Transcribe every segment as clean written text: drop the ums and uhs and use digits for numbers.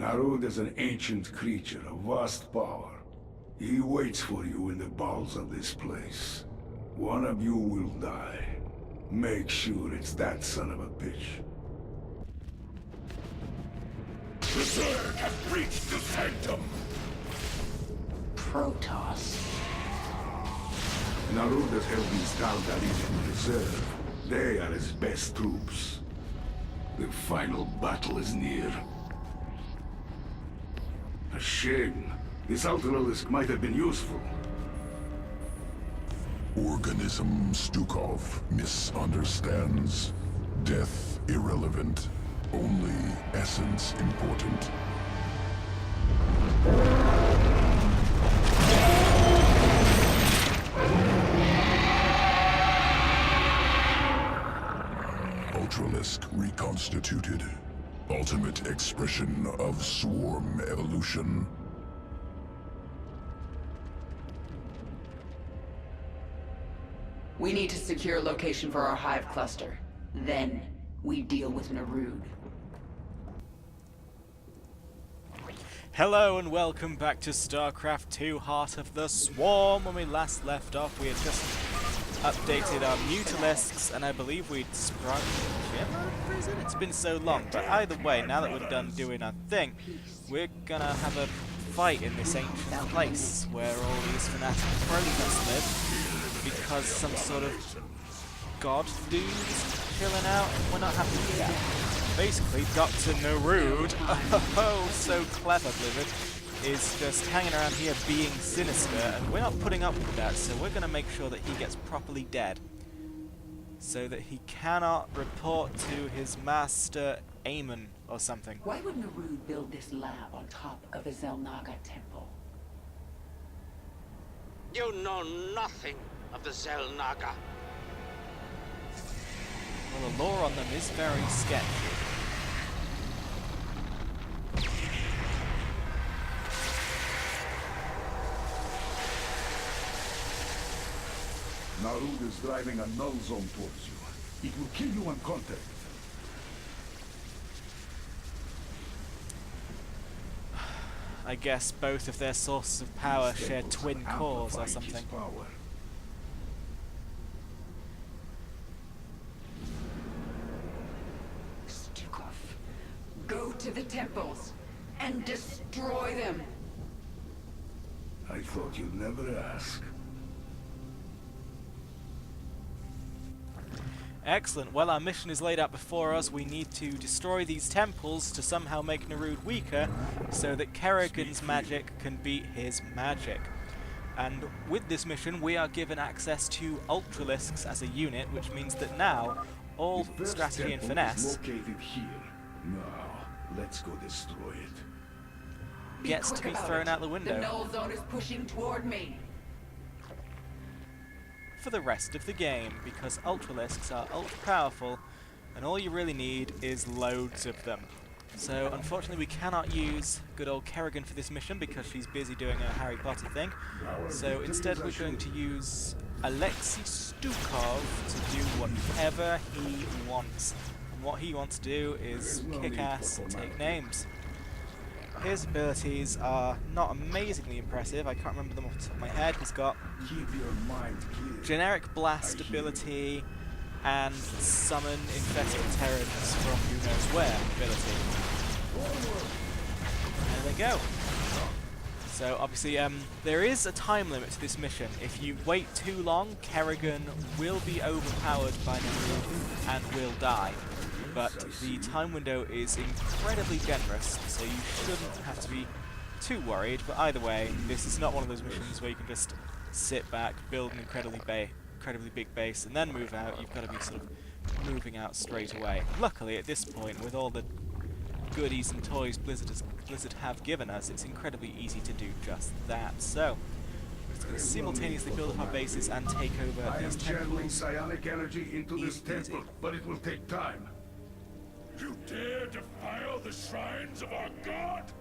Narud is an ancient creature of vast power. He waits for you in the bowels of this place. One of you will die. Make sure it's that son of a bitch. The Zerg have breached the sanctum! Protoss. Narud has held these Tal'Darim in reserve. They are his best troops. The final battle is near. A shame. This Ultralisk might have been useful. Organism Stukov misunderstands. Death irrelevant. Only essence important. Ultralisk reconstituted. Ultimate expression of swarm evolution. We need to secure a location for our hive cluster. Then, we deal with Narud. Hello and welcome back to StarCraft 2 Heart of the Swarm. When we last left off, we had just updated our Mutalisks, and I believe we'd sprung Jim out of prison? It's been so long, but either way, now that we're done doing our thing, we're gonna have a fight in this ancient place where all these fanatic Protoss live, because some sort of god dude's chilling out, and we're not happy with that. Basically, Dr. Narud, oh, so clever, Blizzard, is just hanging around here being sinister, and we're not putting up with that, so we're going to make sure that he gets properly dead, so that he cannot report to his master, Amon, or something. Why would Narud build this lab on top of a Xel'Naga temple? You know nothing of the Xel'Naga. Well, the lore on them is very sketchy. Narud is driving a null zone towards you. It will kill you on contact. I guess both of their sources of power share twin cores or something. Stukov, go to the temples and destroy them. I thought you'd never ask. Excellent. Well, our mission is laid out before us. We need to destroy these temples to somehow make Narud weaker, so that Kerrigan's magic can beat his magic. And with this mission, we are given access to Ultralisks as a unit, which means that now all strategy and finesse located here. Now, let's go destroy it. gets to be thrown out the window. The null zone is pushing toward me. For the rest of the game, because Ultralisks are ultra powerful, and all you really need is loads of them. So unfortunately we cannot use good old Kerrigan for this mission because she's busy doing a Harry Potter thing. So instead we're going to use Alexei Stukov to do whatever he wants. And what he wants to do is kick ass and take names. His abilities are not amazingly impressive. I can't remember them off the top of my head. He's got generic blast ability and summon infested Terrans from who knows where ability. There they go. So obviously there is a time limit to this mission. If you wait too long, Kerrigan will be overpowered by Narud and will die. But the time window is incredibly generous, so you shouldn't have to be too worried. But either way, this is not one of those missions where you can just sit back, build an incredibly big base, and then move out. You've got to be sort of moving out straight away. Luckily, at this point, with all the goodies and toys Blizzard have given us, it's incredibly easy to do just that. So, we're just going to simultaneously build up our bases and take over these temples. Psionic energy into this temple, but it will take time. You dare defile the shrines of our god?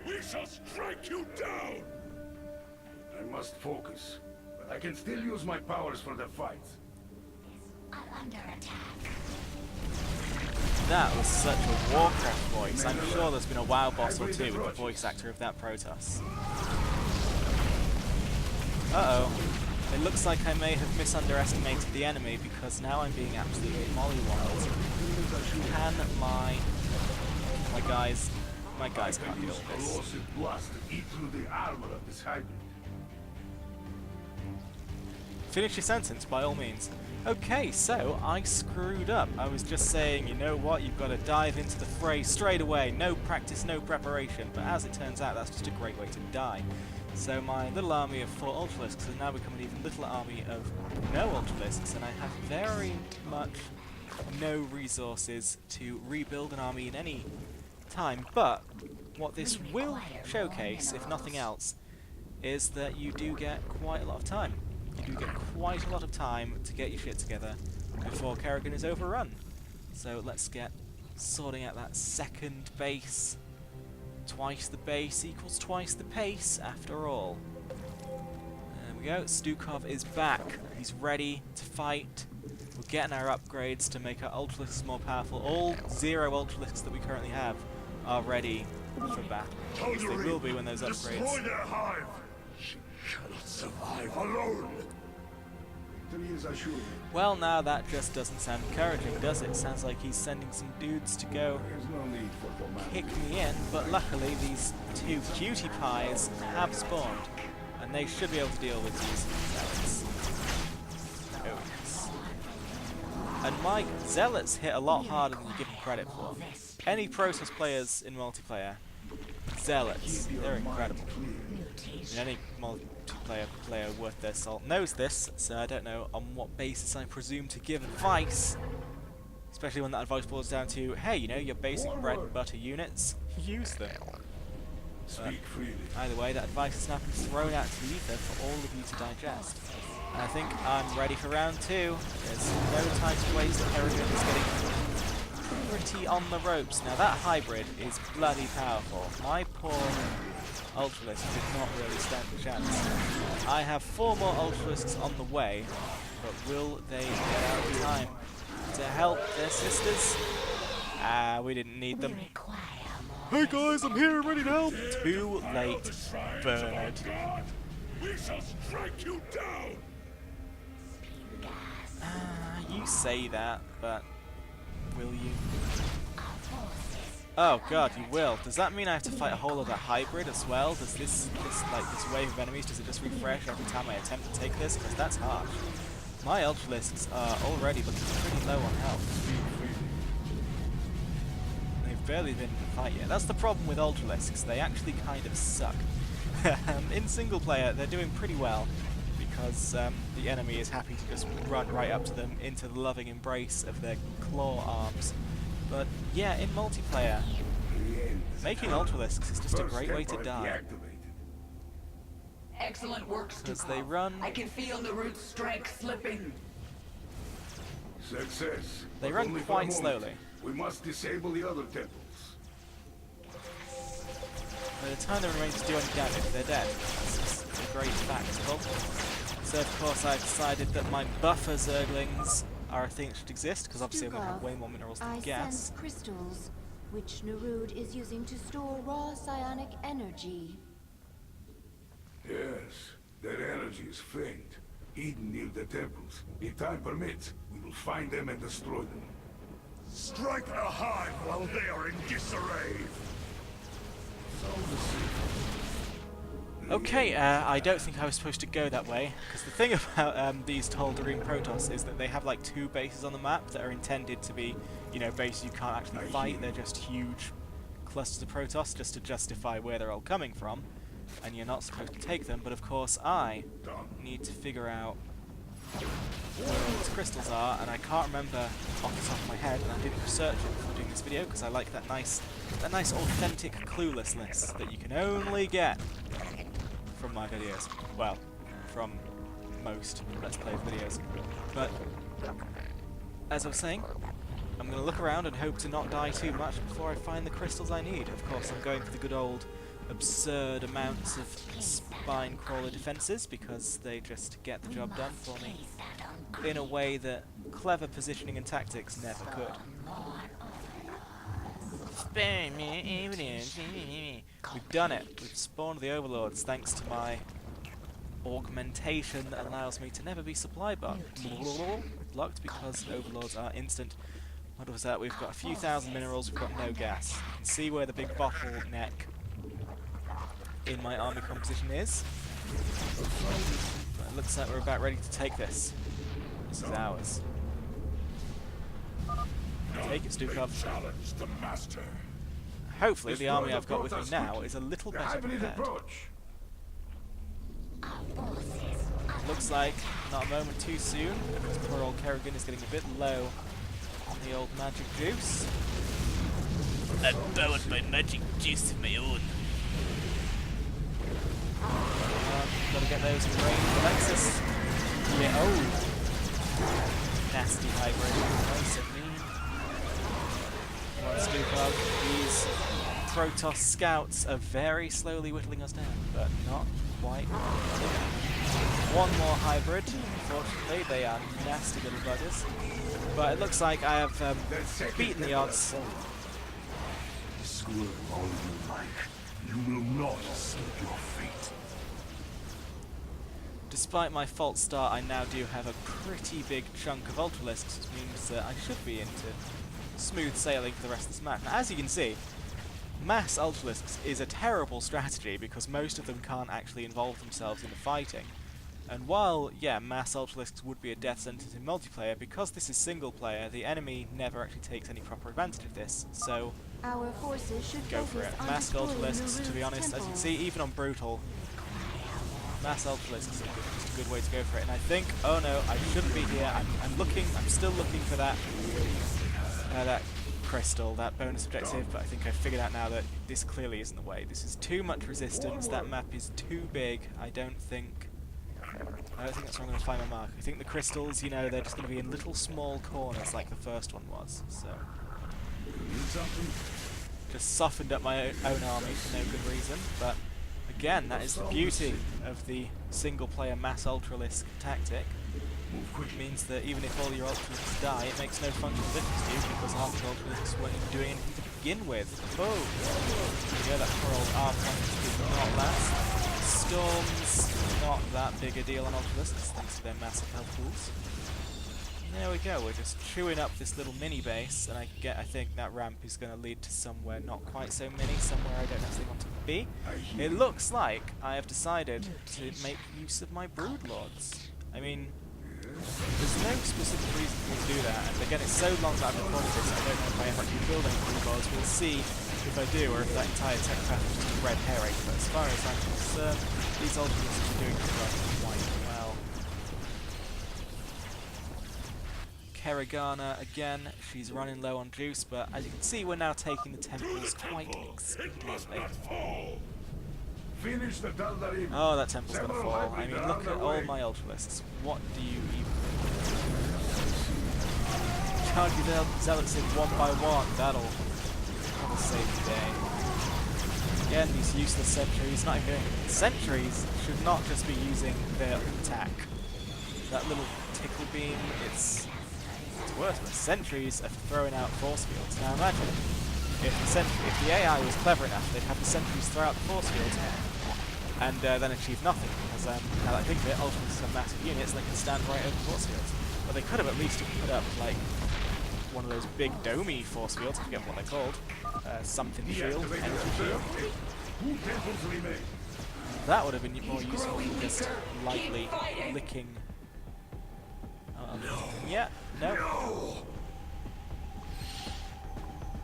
We shall strike you down! I must focus, but I can still use my powers for the fight. Are under attack. That was such a Warcraft voice. I'm sure there's been a WoW boss or two with the voice actor of that Protoss. Uh-oh. It looks like I may have misunderestimated the enemy because now I'm being absolutely mollywobbled. Can my guys can't deal with this. Corrosive blast eat through the armor of this hybrid. Finish your sentence, by all means. Okay, so I screwed up. I was just saying, you know what, you've got to dive into the fray straight away. No practice, no preparation. But as it turns out, that's just a great way to die. So my little army of 4 Ultralisks has now become an even littler army of no Ultralisks, and I have very much no resources to rebuild an army in any time. But what this will showcase, if nothing else, is that you do get quite a lot of time. You do get quite a lot of time to get your shit together before Kerrigan is overrun. So let's get sorting out that second base. Twice the base equals twice the pace, after all. There we go, Stukov is back. He's ready to fight. We're getting our upgrades to make our Ultralisks more powerful. All 0 Ultralisks that we currently have are ready for battle. At least they will be when those upgrades... Destroy their hive! She cannot survive alone! Victory is assured. Well, now that just doesn't sound encouraging, does it? Sounds like he's sending some dudes to go There's no need for formality. kick me in, but luckily these 2 cutie pies have spawned, and they should be able to deal with these zealots. Oh yes. And my zealots hit a lot harder than you give them credit for. Any Protoss players in multiplayer, zealots, they're incredible. And any multiplayer player worth their salt knows this, so I don't know on what basis I presume to give advice. Especially when that advice boils down to, hey, you know, your basic bread and butter units, use them. Speak freely. Either way, that advice has now been thrown out to the ether for all of you to digest. And I think I'm ready for round 2. There's no time to waste. Kerrigan is getting pretty on the ropes. Now that hybrid is bloody powerful. My poor Ultralisk did not really stand a chance. I have 4 more Ultralisks on the way, but will they get out of time to help their sisters? We didn't need them. Hey guys, I'm here, ready to help! Too late, Bernard. We shall strike you down! You say that, but will you? Oh god, you will. Does that mean I have to fight a whole other hybrid as well? Does this wave of enemies, does it just refresh every time I attempt to take this? Because that's harsh. My Ultralisks are already looking pretty low on health. They've barely been in the fight yet. That's the problem with Ultralisks, they actually kind of suck. In single player, they're doing pretty well, because the enemy is happy to just run right up to them into the loving embrace of their claw arms. But yeah, in multiplayer, making Ultralisks is just a great way to die. Excellent work, Because they Stukov. run... I can feel the root strength slipping. Success. They but run only for a quite moment. slowly. We must disable the other temples. By the time they remain to do any damage, they're dead. That's just a great factual. So of course I've decided that my buffer Zerglings are a thing that should exist, because obviously I'm going to have way more minerals than I gas. sense crystals, which Narud is using to store raw psionic energy. Yes, that energy is faint, hidden near the temples. If time permits, we will find them and destroy them. Strike their hive while they are in disarray! Okay, I don't think I was supposed to go that way, because the thing about these Tal'Darim Protoss is that they have like 2 bases on the map that are intended to be, you know, bases you can't actually fight. They're just huge clusters of Protoss just to justify where they're all coming from, and you're not supposed to take them, but of course I need to figure out where these crystals are, and I can't remember off the top of my head, and I didn't research it before doing this video, because I like that nice authentic cluelessness that you can only get from my videos. Well, from most Let's Play videos. But, as I was saying, I'm going to look around and hope to not die too much before I find the crystals I need. Of course, I'm going for the good old absurd amounts of spine crawler defenses, because they just get the job done for me in a way that clever positioning and tactics never could. spare me evidence. We've done it. We've spawned the overlords thanks to my augmentation that allows me to never be supply blocked because overlords are instant. What was that? We've got a few thousand minerals, we've got no gas. You can see where the big bottleneck in my army composition is. It looks like we're about ready to take this. This is ours. Take it, Stukov. Challenge the master. Hopefully the army I've got with me now is a little better prepared. approach. Looks like not a moment too soon, because poor old Kerrigan is getting a bit low on the old magic juice. I powered my magic juice of my own. Gotta get those in range. Alexis. Yeah, oh. Nasty hybrid. Nice and mean. Come on, Stukov. These Protoss scouts are very slowly whittling us down, but not quite. One more hybrid. Unfortunately, they are nasty little buggers. But it looks like I have beaten the odds. Swear all you like. You will not escape your fate. Despite my false start, I now do have a pretty big chunk of Ultralisks, which means that I should be into smooth sailing for the rest of this match. Now, as you can see, mass Ultralisks is a terrible strategy because most of them can't actually involve themselves in the fighting. And while, yeah, mass Ultralisks would be a death sentence in multiplayer, because this is single player, the enemy never actually takes any proper advantage of this, so Our forces should go for it. focus on Mass destroying Ultralisks, to be Naru's honest, as you temple. can see, even on Brutal, mass Ultralisks is just a good way to go for it. And I think, oh no, I shouldn't be here, I'm still looking for that crystal, that bonus objective, but I think I've figured out now that this clearly isn't the way. This is too much resistance, that map is too big, I don't think that's where I'm going to find my mark. I think the crystals, you know, they're just going to be in little small corners like the first one was, so just softened up my own army for no good reason, but again, that is the beauty of the single player mass Ultralisk tactic. It means that even if all your Ultralisks die, it makes no functional difference to you because half the Ultralisks weren't even doing anything to begin with. Oh! Yeah, that poor old arm punch did not last. Storms, not that big a deal on Ultralisks thanks to their massive health pools. There we go, we're just chewing up this little mini base, and I think that ramp is going to lead to somewhere not quite so mini, somewhere I don't actually want to be. It looks like I have decided to make use of my Broodlords. I mean, there's no specific reason for me to do that, and again, it's so long that I've recorded this, I don't know if I ever actually build any Broodlords. We'll see if I do, or if that entire tech path is just a red herring, but as far as I'm concerned, these Ultralisks are doing quite well. Kerrigana, again, she's running low on juice, but as you can see, we're now taking the temples quite expediently. Finish the Daldarim. Oh, that temple's gonna fall. I mean, look at all my Ultralisks. What do you even... Charge your zealots in one by one. That'll save the day. Again, these useless sentries, not even doing it. Sentries should not just be using their attack. That little tickle beam, it's worse, but sentries are throwing out force fields. Now imagine, if the AI was clever enough, they'd have the sentries throw out the force fields and then achieve nothing, because now that I think of it, Ultralisks are massive units and they can stand right over the force fields. But they could have at least put up, like, one of those big domey force fields, I forget what they're called. Something shield, energy shield. That would have been more useful than just lightly licking. Yeah, no.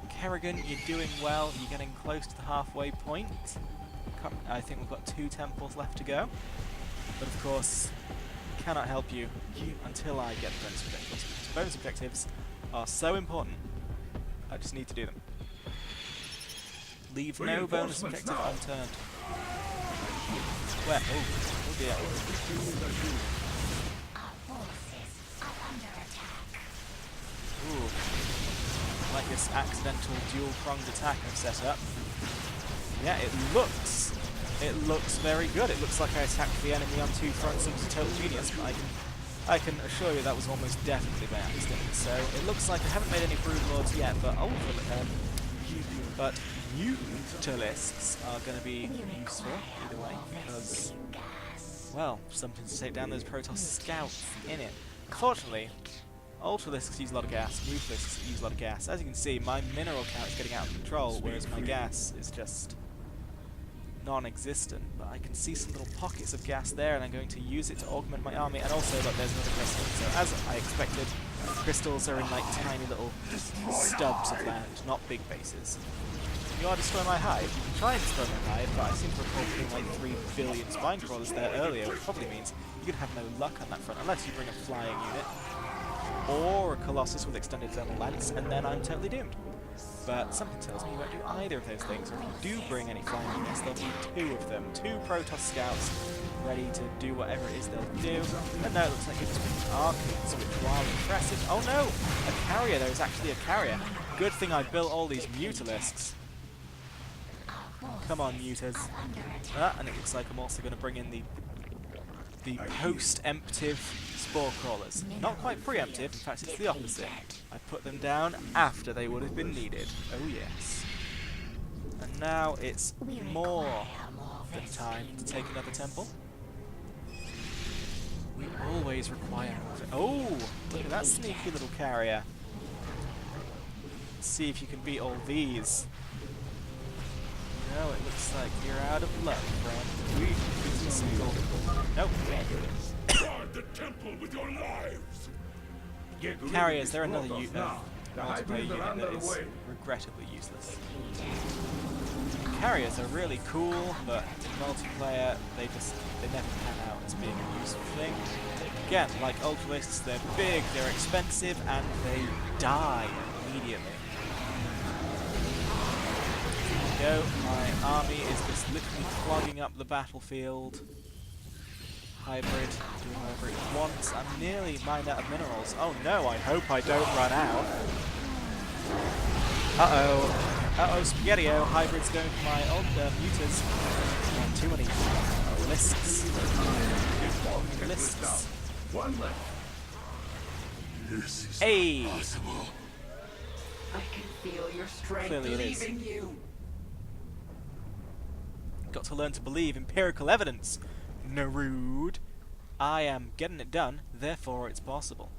Kerrigan, you're doing well, you're getting close to the halfway point. I think we've got 2 temples left to go. But of course, cannot help you until I get the bonus objectives, because bonus objectives are so important, I just need to do them. Leave no bonus objective unturned. Where? Oh dear. Ooh. Like this accidental dual-pronged attack I've set up. Yeah, it looks very good. It looks like I attacked the enemy on 2 fronts and was a total genius, but I can assure you that was almost definitely by accident. So it looks like I haven't made any Broodlords yet, but But Mutalisks are going to be useful either way, because, well, something to take down those Protoss scouts in it. Unfortunately, Ultralisks use a lot of gas, Mutalisks use a lot of gas. As you can see, my mineral count is getting out of control, whereas my gas is just non-existent. But I can see some little pockets of gas there, and I'm going to use it to augment my army. And also, look, there's another crystal. So as I expected, crystals are in like tiny little stubs of land, not big bases. You are destroying my hive. You can try and destroy my hive, but I seem to recall putting like 3 billion spine crawlers there earlier, which probably means you could have no luck on that front, unless you bring a flying unit. Or a Colossus with extended thermal lance, and then I'm totally doomed. But something tells me you won't do either of those things, or if you do bring any flying units, there'll be 2 of them. 2 Protoss scouts ready to do whatever it is they'll do. And no, it looks like you're just bringing Archons, which, while impressive... Oh no! A carrier! There is actually a carrier. Good thing I built all these Mutalisks. Come on, Mutas. And it looks like I'm also going to bring in the post-emptive Spore Crawlers. Not quite preemptive, in fact it's the opposite. I put them down after they would have been needed. Oh yes. And now it's more than time to take another temple. We always require more. Oh! Look at that sneaky little carrier. Let's see if you can beat all these. No, it looks like you're out of luck, friend. We single. Nope. Guard the temple with your lives. Carriers, they're another multiplayer unit that is regrettably useless. Carriers are really cool, but in multiplayer they never pan out as being a useful thing. Again, like Ultralisks, they're big, they're expensive, and they die immediately. There we go, my army is just literally clogging up the battlefield. Hybrid, doing whatever it wants. I'm nearly mined out of minerals. Oh no, I hope I don't run out. Uh-oh. Uh-oh, Spaghetti-O. Hybrid's going for my old mutas. Oh, too many lists. Lists. One left. This is Hey! impossible. I can feel your strength Clearly it is. leaving you. Got to learn to believe empirical evidence. Narude. I am getting it done, therefore it's possible.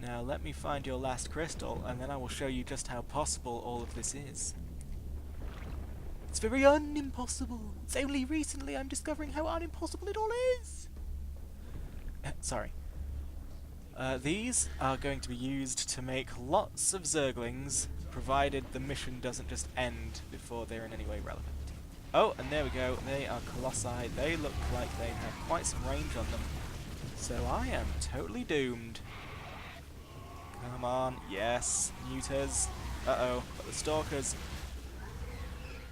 Now let me find your last crystal, and then I will show you just how possible all of this is. It's very unimpossible. It's only recently I'm discovering how unimpossible it all is. Sorry. These are going to be used to make lots of Zerglings, provided the mission doesn't just end before they're in any way relevant. Oh, and there we go. They are Colossi. They look like they have quite some range on them. So I am totally doomed. Come on. Yes. Mutas. Uh-oh. But the Stalkers.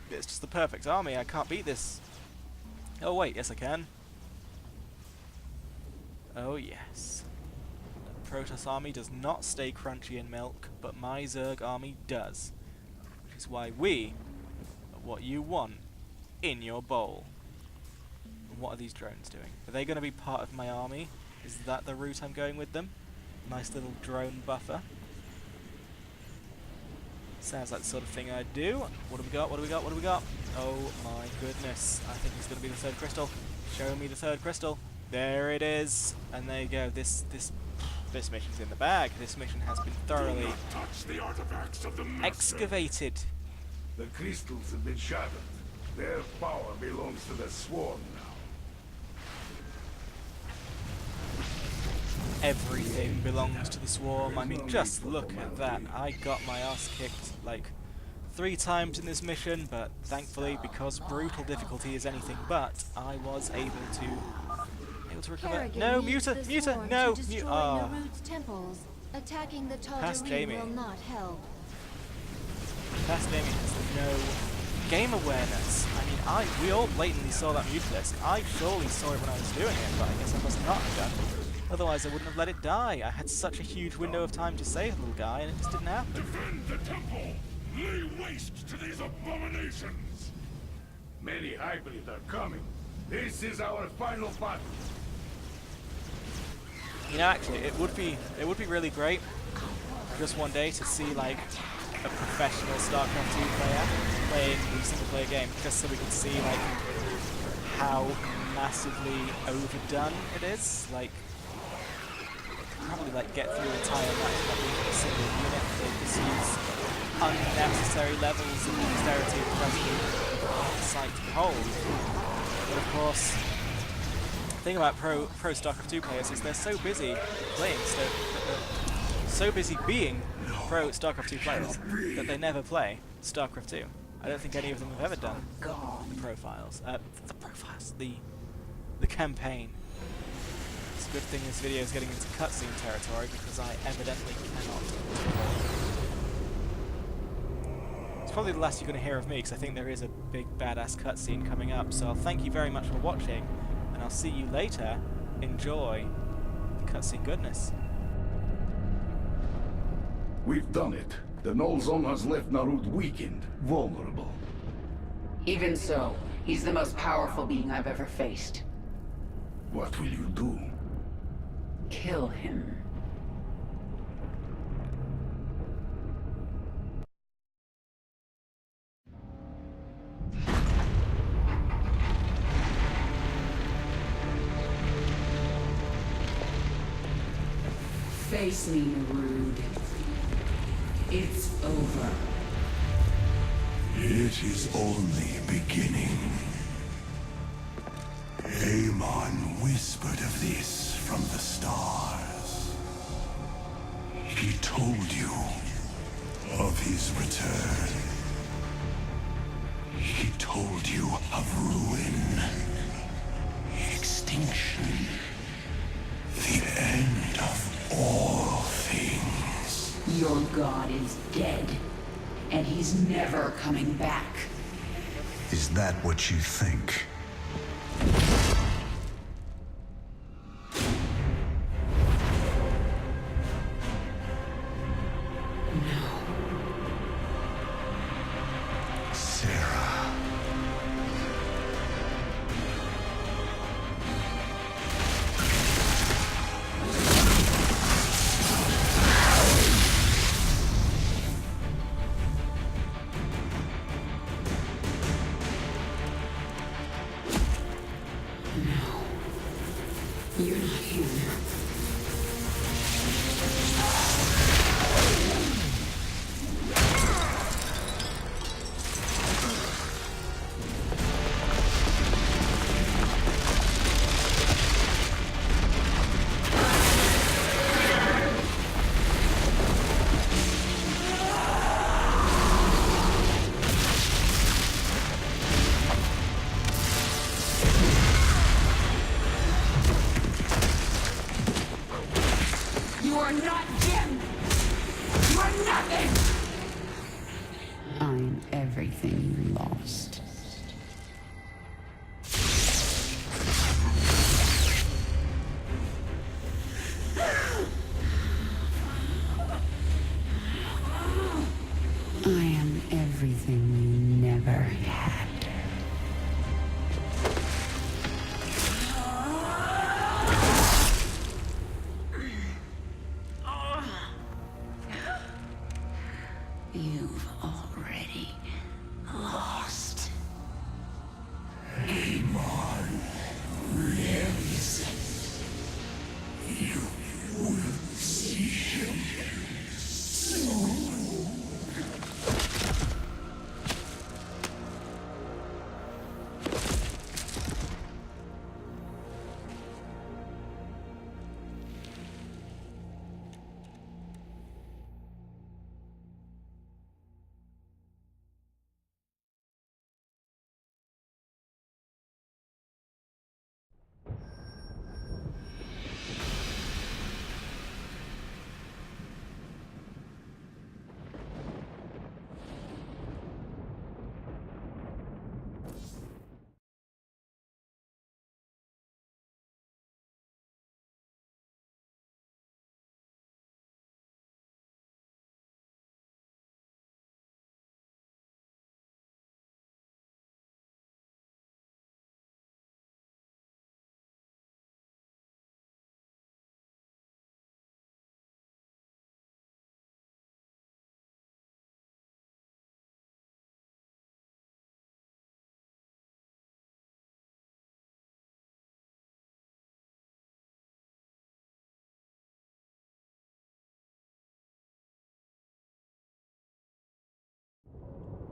It's just the perfect army. I can't beat this. Oh, wait. Yes, I can. Oh, yes. The Protoss army does not stay crunchy in milk, but my Zerg army does. Which is why we are what you want in your bowl. And what are these drones doing? Are they going to be part of my army? Is that the route I'm going with them? Nice little drone buffer. Sounds like the sort of thing I'd do. What do we got? What do we got? What do we got? Oh my goodness. I think it's going to be the 3rd crystal. Show me the 3rd crystal. There it is. And there you go. This mission's in the bag. This mission has been thoroughly Do not touch the artifacts of the master. excavated. The crystals have been shattered. Their power belongs to the Swarm now. Everything belongs to the Swarm. I mean, just look at that. I got my ass kicked like 3 times in this mission, but thankfully, because brutal difficulty is anything but, I was able to recover. Kerrigan No, needs Muta, the Muta, Swarm no, to destroy Narude's temples. Attacking the Past Tal'Darim Jamie. will not help. Past Damien has no game awareness. I mean, we all blatantly saw that Mutalisk. I surely saw it when I was doing it, but I guess I must not have done. Otherwise, I wouldn't have let it die. I had such a huge window of time to save the little guy, and it just didn't happen. Defend the temple. Lay waste to these abominations. Many hybrids are coming. This is our final battle. You know, actually, it would be really great just one day to see like a professional StarCraft 2 player playing the single player game, just so we can see like how massively overdone it is. Like, probably like get through an entire match like with a single unit. They just use unnecessary levels of dexterity and pressure sight to behold. But of course, the thing about pro StarCraft 2 players is they're so busy playing, so busy being pro StarCraft 2 players that they never play StarCraft 2. I don't think any of them have ever done the profiles. The campaign. It's a good thing this video is getting into cutscene territory because I evidently cannot. It's probably the last you're going to hear of me because I think there is a big badass cutscene coming up. So I'll thank you very much for watching, and I'll see you later. Enjoy the cutscene goodness. We've done it. The Null Zone has left Narud weakened, vulnerable. Even so, he's the most powerful being I've ever faced. What will you do? Kill him. Face me, Narud. It's over. It is only beginning. Amon whispered of this from the stars. He told you of his return. He told you of ruin, extinction, the end of all things. Your god is dead, and he's never coming back. Is that what you think? Sarah. You're not human.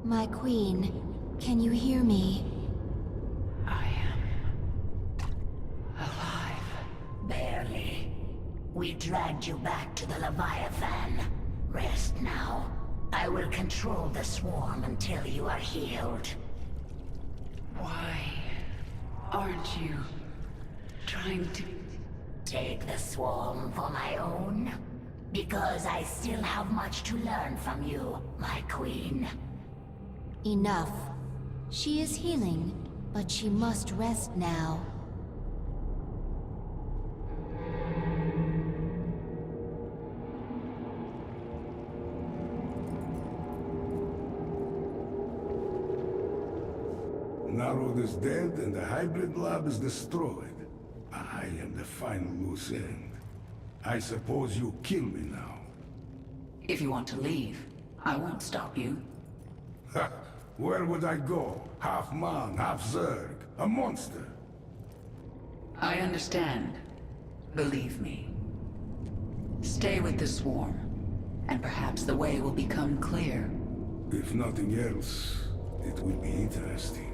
My queen, can you hear me? I am alive. Barely. We dragged you back to the Leviathan. Rest now. I will control the swarm until you are healed. Why aren't you trying to... Take the swarm for my own? Because I still have much to learn from you, my queen. Enough. She is healing, but she must rest now. Narod is dead and the hybrid lab is destroyed. I am the final loose end. I suppose you kill me now. If you want to leave, I won't stop you. Ha! Where would I go? Half man, half Zerg. A monster. I understand. Believe me. Stay with the swarm, and perhaps the way will become clear. If nothing else, it will be interesting.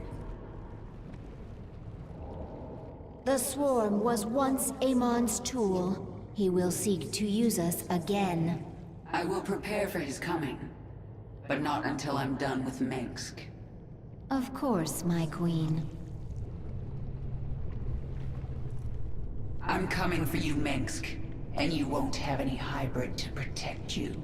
The swarm was once Amon's tool. He will seek to use us again. I will prepare for his coming, but not until I'm done with Mengsk. Of course, my queen. I'm coming for you, Mengsk, and you won't have any hybrid to protect you.